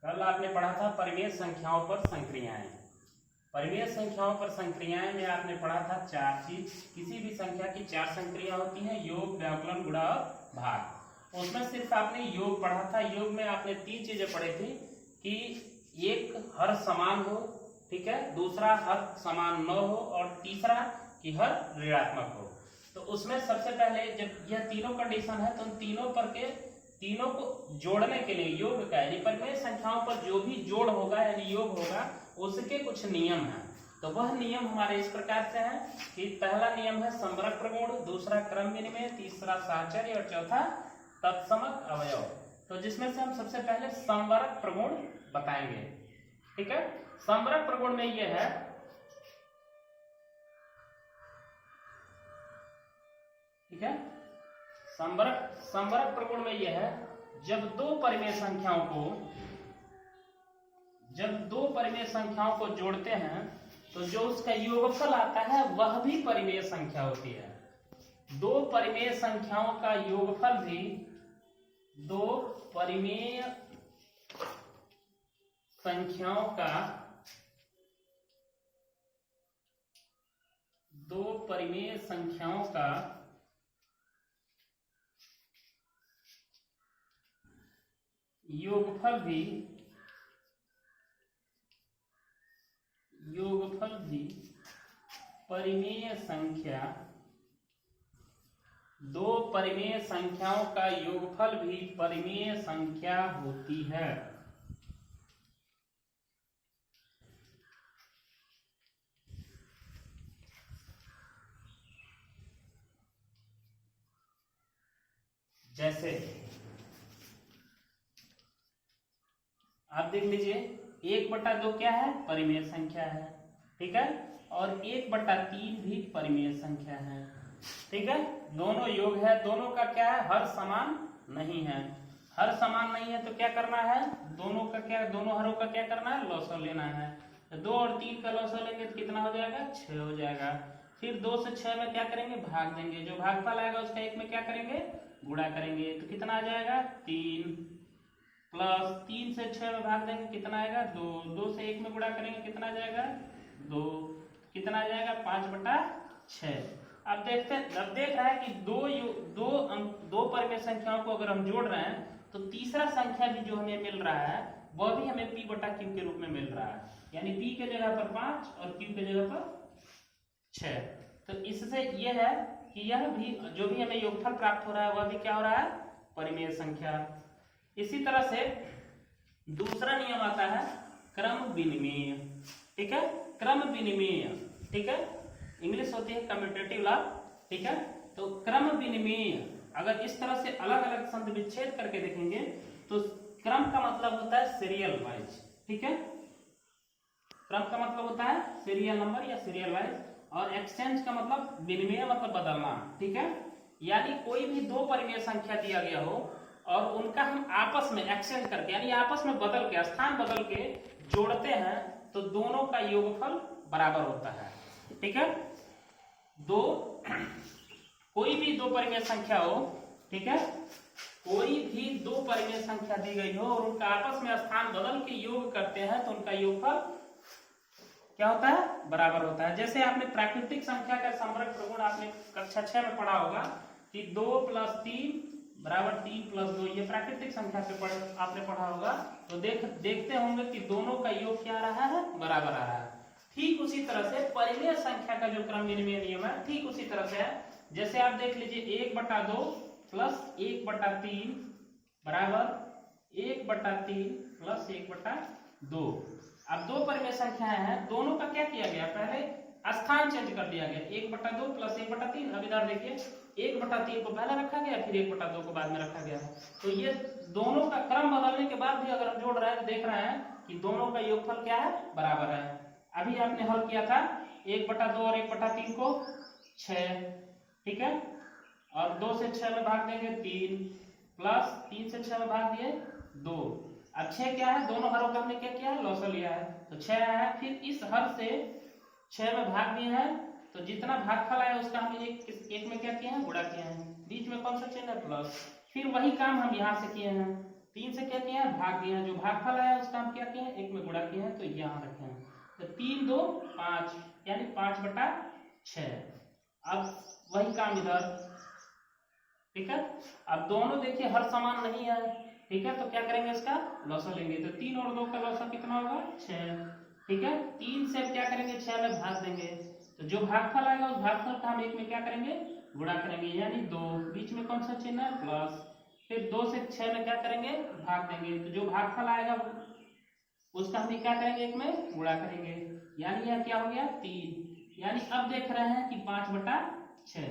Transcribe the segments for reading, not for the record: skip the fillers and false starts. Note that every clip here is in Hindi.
कल आपने पढ़ा था परिमेय संख्याओं पर संक्रियाएं। परिमेय संख्याओं पर संक्रियाएं में आपने पढ़ा था चार चीज। किसी भी संख्या की चार संक्रिया होती हैं, योग, व्याकलन, गुणा और भाग। उसमें सिर्फ आपने योग पढ़ा था। योग में आपने तीन चीजें पढ़ी थी कि एक हर समान हो, ठीक है, दूसरा हर समान न हो और तीसरा कि हर ऋणात्मक हो। तो उसमें सबसे पहले जब यह तीनों कंडीशन है तो उन तीनों को जोड़ने के लिए योग का यानी परिमेय संख्याओं पर जो भी जोड़ होगा यानी योग होगा उसके कुछ नियम हैं। तो वह नियम हमारे इस प्रकार से हैं कि पहला नियम है समवरक प्रगुण, दूसरा क्रम विनिमय, तीसरा साहचर्य और चौथा तत्समक अवयव। तो जिसमें से हम सबसे पहले समवरक प्रगुण बताएंगे, ठीक है। समवरक प्रगुण में यह है, ठीक है, समवरक प्रगुण में यह है जब दो परिमेय संख्याओं को जोड़ते हैं तो जो उसका योगफल आता है वह भी परिमेय संख्या होती है। दो परिमेय संख्याओं का योगफल भी दो परिमेय संख्याओं का योगफल भी परिमेय संख्या, दो परिमेय संख्याओं का योगफल भी परिमेय संख्या होती है। जैसे आप देख लीजिए 1/2 क्या है, परिमेय संख्या है, ठीक है, और 1/3 भी परिमेय संख्या है, ठीक है। दोनों योग है, दोनों का क्या है, हर समान नहीं है। हर समान नहीं है तो क्या करना है, दोनों हरों का क्या करना है, लॉसव लेना है। तो 2 और 3 का लॉसव लेंगे तो कितना हो जाएगा, 6 हो जाएगा। फिर 2 से 6 में क्या करेंगे, भाग देंगे। जो भागफल आएगा उसका 1 में क्या करेंगे, गुणा करेंगे। तो कितना आ जाएगा, 3 प्लस 3 से 6 में भाग देंगे कितना आएगा, 2। 2 से 1 में गुणा करेंगे कितना आ जाएगा, 2। कितना आ जाएगा, 5/6। अब देख रहा है कि दो परिमेय संख्याओं को अगर हम जोड़ रहे हैं तो तीसरा संख्या भी जो हमें मिल रहा है वह भी हमें p/q के रूप में मिल रहा है। यानी p के जगह पर 5 और q के जगह पर 6। तो इससे यह है कि यह भी जो भी हमें योगफल प्राप्त हो रहा है वह भी क्या हो रहा है, परिमेय संख्या। इसी तरह से दूसरा नियम आता है क्रम विनिमेय, ठीक है, क्रम विनिमेय, ठीक है, इंग्लिश होती है कम्यूटेटिव लॉ, ठीक है। तो क्रम विनिमेय अगर इस तरह से अलग अलग संध विच्छेद करके देखेंगे तो क्रम का मतलब होता है सीरियल वाइज, ठीक है, क्रम का मतलब होता है सीरियल नंबर या सीरियल वाइज, और एक्सचेंज का मतलब विनिमय मतलब बदलना, ठीक है। यानी कोई भी दो परिमेय संख्या दिया गया हो और उनका हम आपस में एक्सचेंज करके यानी आपस में बदल के स्थान बदल के जोड़ते हैं तो दोनों का योगफल बराबर होता है, ठीक है। कोई भी दो परिमेय संख्या हो, ठीक है, कोई भी दो परिमेय संख्या दी गई हो और उनका आपस में स्थान बदल के योग करते हैं तो उनका योगफल क्या होता है, बराबर होता है। जैसे आपने प्राकृतिक संख्या का समवरक प्रगुण आपने कक्षा 6 में पढ़ा होगा कि 2 + 3 = 3 + 2, ये प्राकृतिक संख्या पे आपने पढ़ा होगा। तो देखते होंगे कि दोनों का योग क्या आ रहा है, बराबर आ रहा है। ठीक उसी तरह से परिमेय संख्या का जो क्रम विनिमय नियम है ठीक उसी तरह से है। जैसे आप देख लीजिए 1/2 + 1/3 = 1/3 + 1/2। अब दो परिमेय संख्याएं हैं, दोनों का क्या किया गया, पहले स्थान चेंज कर दिया गया, 1/2 + 1/3। अब इधर देखिए 1/3 को पहले रखा गया फिर 1/2 को बाद में रखा गया। तो ये दोनों का क्रम बदलने के बाद भी अगर हम जोड़ रहे हैं तो देख रहे हैं कि दोनों का योगफल क्या है, बराबर है। अभी आपने हल किया था 1/2 और 1/3 को 6, ठीक है, और 2 से 6 में भाग देंगे 3 प्लस 3 से 6 में भाग दिए 2। अब 6 क्या है, दोनों हरों का हमने क्या किया है, लॉसव लिया है तो 6 है। फिर इस हर से 6 में भाग दिए हैं तो जितना भागफल आया उसका हम एक में क्या किए हैं, गुणा किए हैं। बीच में कौन सा चिन्ह है, प्लस। फिर वही काम हम यहाँ से किए हैं 3 से क्या किया है, भाग दिया है, जो भागफल आया उसका हम क्या किए हैं, 1 में गुणा किए हैं, तो यहाँ रखे हैं। तो 3 2 5 यानी 5/6। अब वही काम इधर, ठीक है। अब दोनों देखिए हर समान नहीं है, ठीक है, तो क्या करेंगे, इसका लॉसा लेंगे। तो 3 और 2 का लॉसा कितना होगा, 6, ठीक है। 3 से क्या करेंगे, 6 में भाग देंगे, तो जो भागफल आएगा उस भागफल का हम 1 में क्या करेंगे, गुणा करेंगे, यानी 2, बीच में कौन सा चिन्ह है, प्लस। फिर 2 से 6 में क्या करेंगे, भाग देंगे, तो जो भागफल आएगा उसका हम क्या करेंगे, 1 में गुणा करेंगे, यानी यह क्या हो गया, 3। यानी अब देख रहे हैं कि 5/6,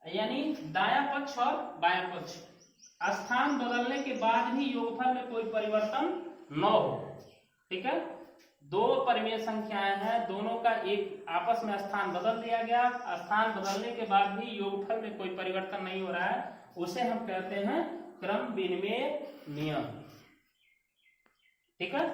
यानी दायां पक्ष और बायां पक्ष स्थान बदलने के बाद भी योगफल में कोई परिवर्तन न हो, ठीक है। दो परिमेय संख्याएं हैं, दोनों का एक आपस में स्थान बदल दिया गया, स्थान बदलने के बाद भी योगफल में कोई परिवर्तन नहीं हो रहा है, उसे हम कहते हैं क्रम विनिमेय नियम, ठीक है।